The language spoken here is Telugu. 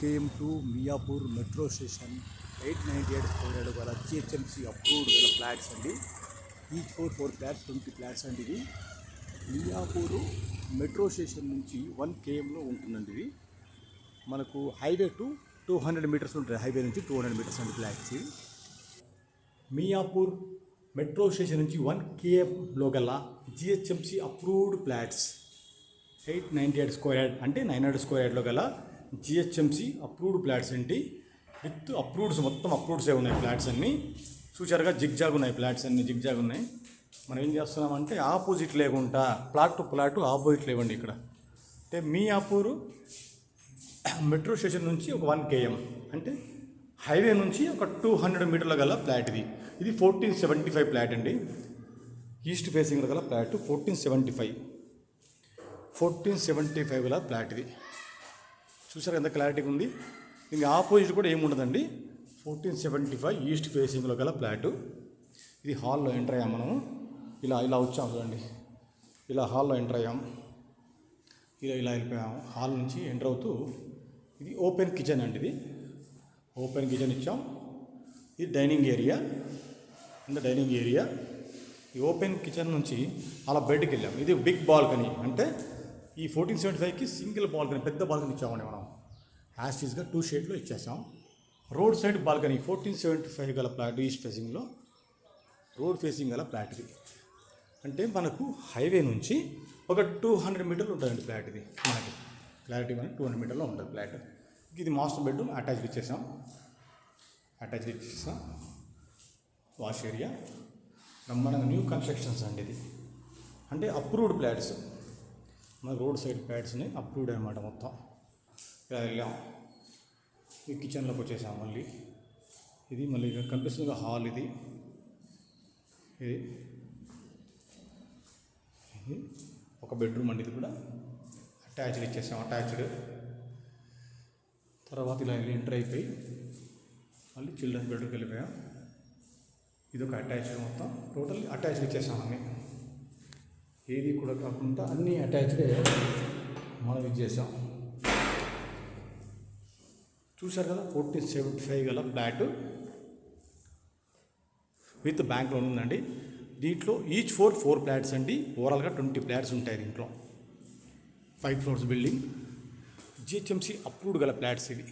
KM to Miyapur metro station 898 square గల జిహెచ్ఎంసీ అప్రూవ్డ్ గల ఫ్లాట్స్ అండి. ఈచ్ 4 ఫ్లాట్స్ 20 ఫ్లాట్స్ అండి. ఇది మియాపూర్ మెట్రో స్టేషన్ నుంచి 1 kmలో ఉంటుందండి. ఇది మనకు హైవే టు 200 మీటర్స్ ఉంటుంది. హైవే నుంచి 200 మీటర్స్ అండి ఫ్లాట్స్. మియాపూర్ మెట్రో స్టేషన్ నుంచి 1 kmలో గల GHMC approved flats 898 square yard అంటే 900 స్క్వేర్ యార్డ్లో గల జిహెచ్ఎంసీ అప్రూవ్డ్ ఫ్లాట్స్ ఏంటి విత్ అప్రూవ్డ్స్, మొత్తం అప్రూవ్డ్సే ఉన్నాయి ఫ్లాట్స్ అన్నీ. చూచారుగా జిగ్జాగ్ ఉన్నాయి, ఫ్లాట్స్ అన్నీ జిగ్జాగ్ ఉన్నాయి. మనం ఏం చేస్తున్నామంటే ఆపోజిట్ లేకుండా ప్లాట్ టు ప్లాట్ ఆపోజిట్ లేవండి ఇక్కడ. అంటే మియాపూర్ మెట్రో స్టేషన్ నుంచి ఒక 1 km అంటే హైవే నుంచి ఒక 200 మీటర్ల గల ఫ్లాట్ ఇది. ఇది 1475 ఫ్లాట్ అండి. ఈస్ట్ ఫేసింగ్ గల ఫ్లాట్ 1475 గల ఫ్లాట్ ఇది. చూసారు ఎంత క్లారిటీగా ఉంది. ఇంకా ఆపోజిట్ కూడా ఏముండదండి. 1475 ఈస్ట్ ఫేసింగ్లో గల ఫ్లాటు. ఇది హాల్లో ఎంటర్ అయ్యాం మనము. ఇలా వచ్చాం చూడండి. ఇలా హాల్లో ఎంటర్ అయ్యాం. ఇలా వెళ్ళిపోయాము. హాల్ నుంచి ఎంటర్ అవుతూ ఇది ఓపెన్ కిచెన్ అండి. ఇది ఓపెన్ కిచెన్ ఇచ్చాం. ఇది డైనింగ్ ఏరియా. డైనింగ్ ఏరియా ఈ ఓపెన్ కిచెన్ నుంచి అలా బయటకు వెళ్ళాం. ఇది బిగ్ బాల్కనీ. అంటే ఈ 1475కి సింగిల్ బాల్కనీ, పెద్ద బాల్కనీ ఇచ్చామండి మనం. యాస్టీస్గా 2 షేడ్లో ఇచ్చేసాం. రోడ్ సైడ్ బాల్కనీ 1475 గల ఫ్లాట్ ఈస్ట్ ఫేసింగ్లో రోడ్ ఫేసింగ్ గల ఫ్లాట్ ఇది. అంటే మనకు హైవే నుంచి ఒక 200 మీటర్లు ఉంటుందండి ఫ్లాట్ ఇది. మనకి క్లారిటీ మనకి 200 మీటర్లో ఉంటుంది ఫ్లాట్. ఇది మాస్టర్ బెడ్రూమ్ అటాచ్డ్ ఇచ్చేసాం. వాష్ ఏరియా బ్రహ్మాండంగా న్యూ కన్స్ట్రక్షన్స్ అండి ఇది. అంటే అప్రూవ్డ్ ఫ్లాట్స్, మన రోడ్ సైడ్ ఫ్లాట్స్ని అప్రూవ్డ్ అనమాట మొత్తం. ఇలా వెళ్ళాం. ఈ కిచెన్లోకి వచ్చేసాం. ఇది మళ్ళీ కనిపిస్తుంది హాల్. ఇది ఒక బెడ్రూమ్ అండి. ఇది కూడా అటాచ్డ్ ఇచ్చేసాం. తర్వాత ఇలా ఎంటర్ అయిపోయి మళ్ళీ చిల్డ్రన్స్ బెడ్రూమ్కి వెళ్ళిపోయాం. ఇది ఒక అటాచ్డ్, మొత్తం టోటల్ అటాచ్డ్ ఇచ్చేసాం అన్నీ. ఏది కూడా కాకుండా అన్నీ అటాచ్డే మనం ఇచ్చేసాం. చూసారు కదా 1475 గల ఫ్లాట్ విత్ బ్యాంక్ లోన్ ఉందండి. దీంట్లో ఈచ్ 4 ఫ్లాట్స్ అండి. ఓవరాల్గా 20 ఫ్లాట్స్ ఉంటాయి దీంట్లో. 5 ఫ్లోర్స్ బిల్డింగ్ జిహెచ్ఎంసీ అప్రూవ్డ్ గల ఫ్లాట్స్ ఇవి.